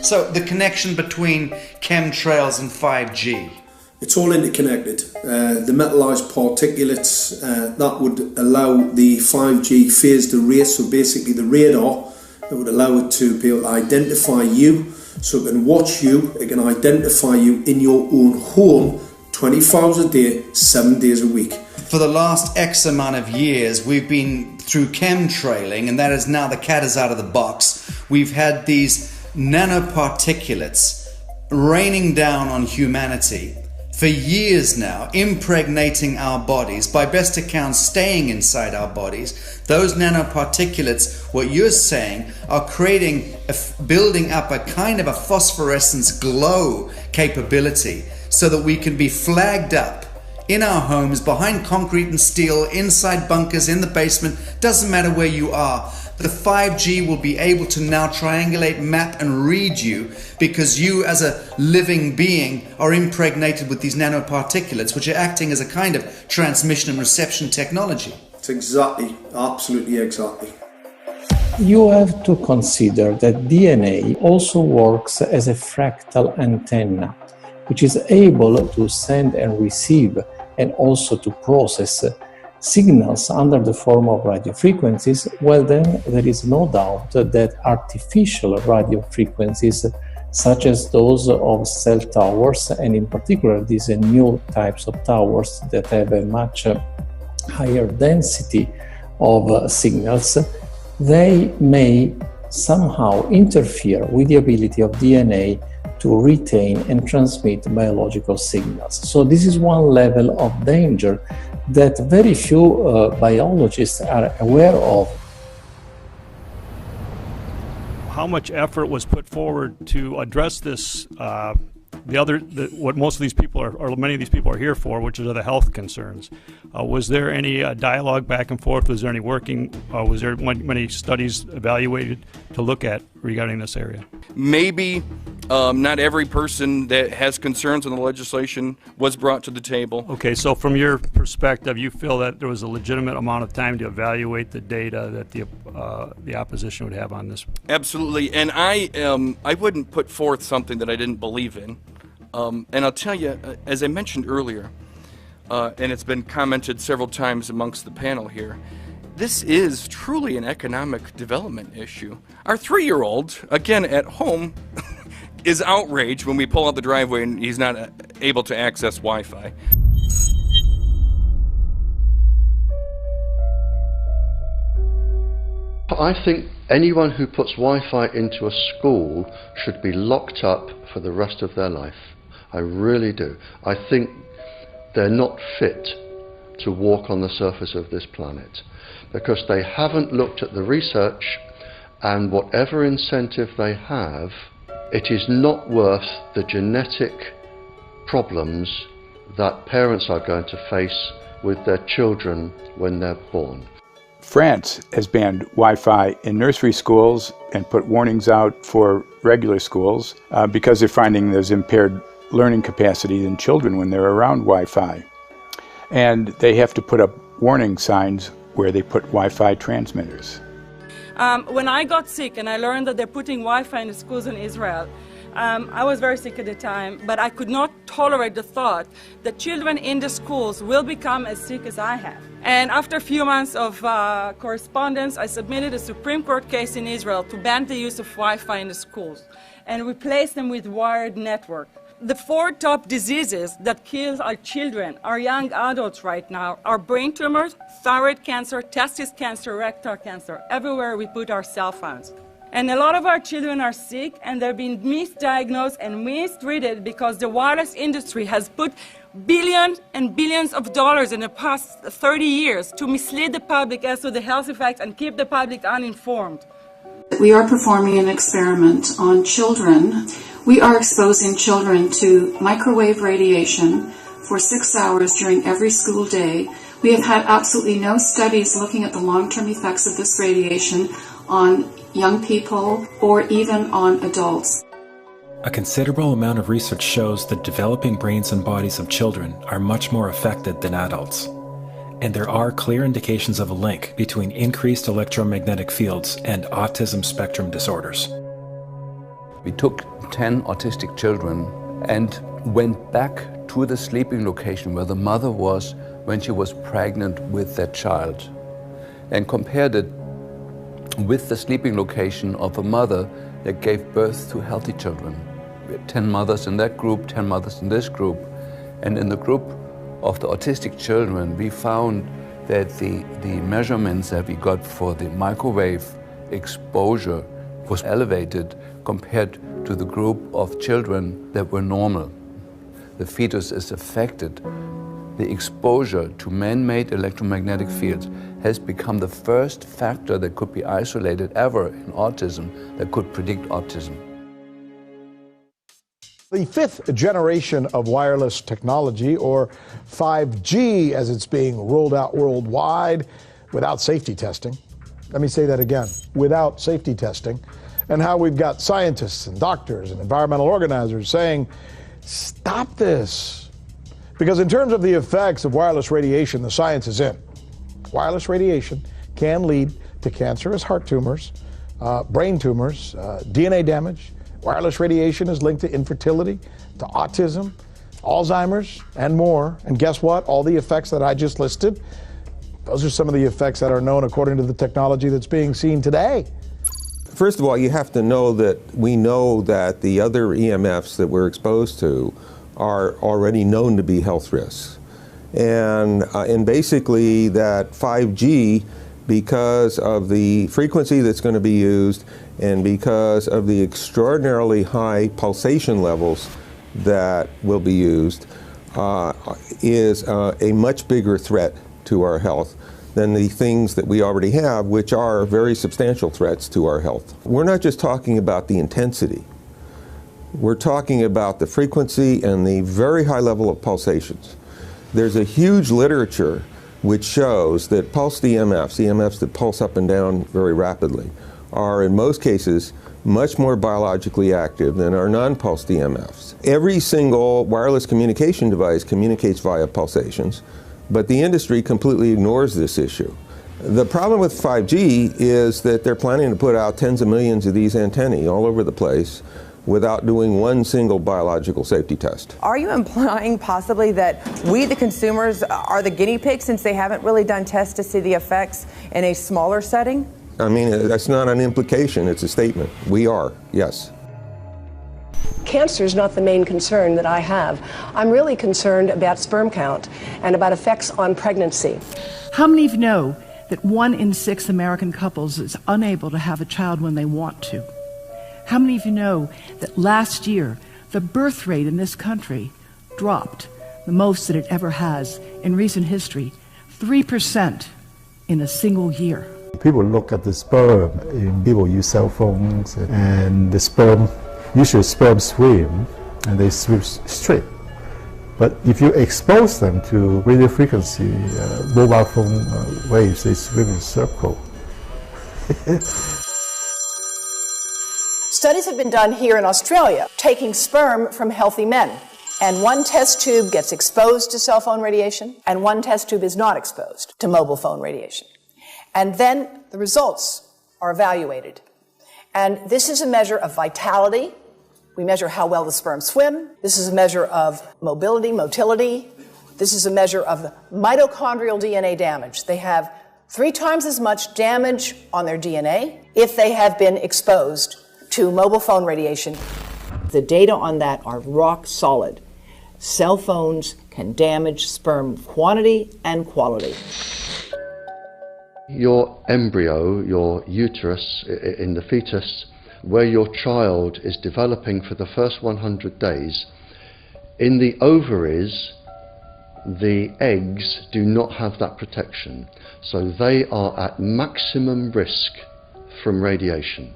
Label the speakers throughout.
Speaker 1: So the connection between chemtrails and 5G.
Speaker 2: It's all interconnected. The metallized particulates that would allow the 5G phased array, so basically the radar that would allow it to be able to identify you, so it can watch you, it can identify you in your own home 24 hours a day, 7 days a week.
Speaker 1: For the last X amount of years, we've been through chemtrailing, and that is now the cat is out of the box. We've had these nanoparticulates raining down on humanity for years now, impregnating our bodies, by best accounts staying inside our bodies. Those nanoparticulates, what you're saying, are building up a kind of a phosphorescence glow capability so that we can be flagged up in our homes, behind concrete and steel, inside bunkers, in the basement, doesn't matter where you are. The 5G will be able to now triangulate, map and read you, because you as a living being are impregnated with these nanoparticulates, which are acting as a kind of transmission and reception technology.
Speaker 2: It's exactly, absolutely exactly.
Speaker 3: You have to consider that DNA also works as a fractal antenna, which is able to send and receive and also to process signals under the form of radio frequencies. Well, then there is no doubt that artificial radio frequencies, such as those of cell towers, and in particular these new types of towers that have a much higher density of signals, they may somehow interfere with the ability of DNA to retain and transmit biological signals. So this is one level of danger that very few biologists are aware of.
Speaker 4: How much effort was put forward to address this, what most of these people are, or many of these people are here for, which are the health concerns? Was there any dialogue back and forth? Was there any working? Was there many studies evaluated to look at regarding this area?
Speaker 5: Maybe not every person that has concerns on the legislation was brought to the table.
Speaker 4: Okay, so from your perspective, you feel that there was a legitimate amount of time to evaluate the data that the opposition would have on this?
Speaker 5: Absolutely, and I wouldn't put forth something that I didn't believe in. And I'll tell you, as I mentioned earlier, and it's been commented several times amongst the panel here, this is truly an economic development issue. Our 3-year-old, again at home, is outraged when we pull out the driveway and he's not able to access Wi-Fi.
Speaker 6: I think anyone who puts Wi-Fi into a school should be locked up for the rest of their life. I really do. I think they're not fit to walk on the surface of this planet because they haven't looked at the research, and whatever incentive they have, it is not worth the genetic problems that parents are going to face with their children when they're born.
Speaker 7: France has banned Wi-Fi in nursery schools and put warnings out for regular schools because they're finding there's impaired learning capacity in children when they're around Wi-Fi. And they have to put up warning signs where they put Wi-Fi transmitters.
Speaker 8: When I got sick and I learned that they're putting Wi-Fi in the schools in Israel, I was very sick at the time, but I could not tolerate the thought that children in the schools will become as sick as I have. And after a few months of correspondence, I submitted a Supreme Court case in Israel to ban the use of Wi-Fi in the schools and replace them with wired network. The 4 top diseases that kill our children, our young adults right now, are brain tumors, thyroid cancer, testis cancer, rectal cancer, everywhere we put our cell phones. And a lot of our children are sick and they're being misdiagnosed and mistreated because the wireless industry has put billions and billions of dollars in the past 30 years to mislead the public as to the health effects and keep the public uninformed.
Speaker 9: We are performing an experiment on children. We are exposing children to microwave radiation for 6 hours during every school day. We have had absolutely no studies looking at the long-term effects of this radiation on young people or even on adults.
Speaker 10: A considerable amount of research shows that developing brains and bodies of children are much more affected than adults. And there are clear indications of a link between increased electromagnetic fields and autism spectrum disorders.
Speaker 11: We took 10 autistic children and went back to the sleeping location where the mother was when she was pregnant with that child and compared it with the sleeping location of a mother that gave birth to healthy children. We had 10 mothers in that group, 10 mothers in this group, and in the group of the autistic children, we found that the measurements that we got for the microwave exposure was elevated compared to the group of children that were normal. The fetus is affected. The exposure to man-made electromagnetic fields has become the first factor that could be isolated ever in autism that could predict autism.
Speaker 12: The fifth generation of wireless technology, or 5G as it's being rolled out worldwide without safety testing. Let me say that again, without safety testing. And how we've got scientists and doctors and environmental organizers saying, stop this. Because in terms of the effects of wireless radiation, the science is in. Wireless radiation can lead to cancerous heart tumors, brain tumors, DNA damage. Wireless radiation is linked to infertility, to autism, Alzheimer's, and more. And guess what? All the effects that I just listed, those are some of the effects that are known according to the technology that's being seen today.
Speaker 13: First of all, you have to know that we know that the other EMFs that we're exposed to are already known to be health risks. And basically that 5G, because of the frequency that's going to be used and because of the extraordinarily high pulsation levels that will be used, is a much bigger threat to our health than the things that we already have, which are very substantial threats to our health. We're not just talking about the intensity. We're talking about the frequency and the very high level of pulsations. There's a huge literature which shows that pulsed EMFs, EMFs that pulse up and down very rapidly, are in most cases much more biologically active than our non-pulsed EMFs. Every single wireless communication device communicates via pulsations, but the industry completely ignores this issue. The problem with 5G is that they're planning to put out tens of millions of these antennae all over the place without doing one single biological safety test.
Speaker 14: Are you implying possibly that we, the consumers, are the guinea pigs since they haven't really done tests to see the effects in a smaller setting?
Speaker 13: I mean, that's not an implication, it's a statement. We are, yes.
Speaker 15: Cancer is not the main concern that I have. I'm really concerned about sperm count and about effects on pregnancy.
Speaker 16: How many of you know that 1 in 6 American couples is unable to have a child when they want to? How many of you know that last year the birth rate in this country dropped the most that it ever has in recent history, 3% in a single year?
Speaker 17: People look at the sperm, and people use cell phones, and the sperm, usually sperm swim, and they swim straight. But if you expose them to radio frequency, mobile phone waves, they swim in a circle.
Speaker 18: Studies have been done here in Australia, taking sperm from healthy men. And one test tube gets exposed to cell phone radiation, and one test tube is not exposed to mobile phone radiation. And then the results are evaluated. And this is a measure of vitality. We measure how well the sperm swim. This is a measure of motility. This is a measure of mitochondrial DNA damage. They have 3 times as much damage on their DNA if they have been exposed to mobile phone radiation. The data on that are rock solid. Cell phones can damage sperm quantity and quality.
Speaker 6: Your embryo, your uterus in the fetus, where your child is developing for the first 100 days, in the ovaries, the eggs do not have that protection. So they are at maximum risk from radiation.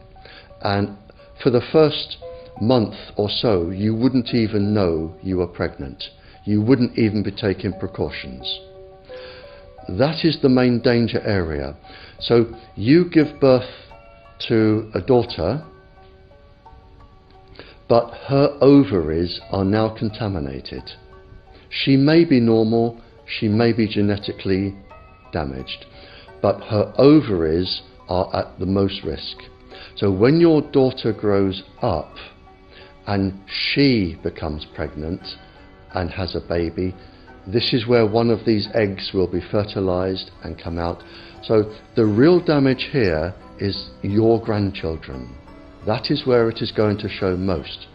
Speaker 6: And for the first month or so, you wouldn't even know you were pregnant. You wouldn't even be taking precautions. That is the main danger area. So you give birth to a daughter, but her ovaries are now contaminated. She may be normal, she may be genetically damaged, but her ovaries are at the most risk. So when your daughter grows up and she becomes pregnant and has a baby, this is where one of these eggs will be fertilized and come out. So the real damage here is your grandchildren. That is where it is going to show most.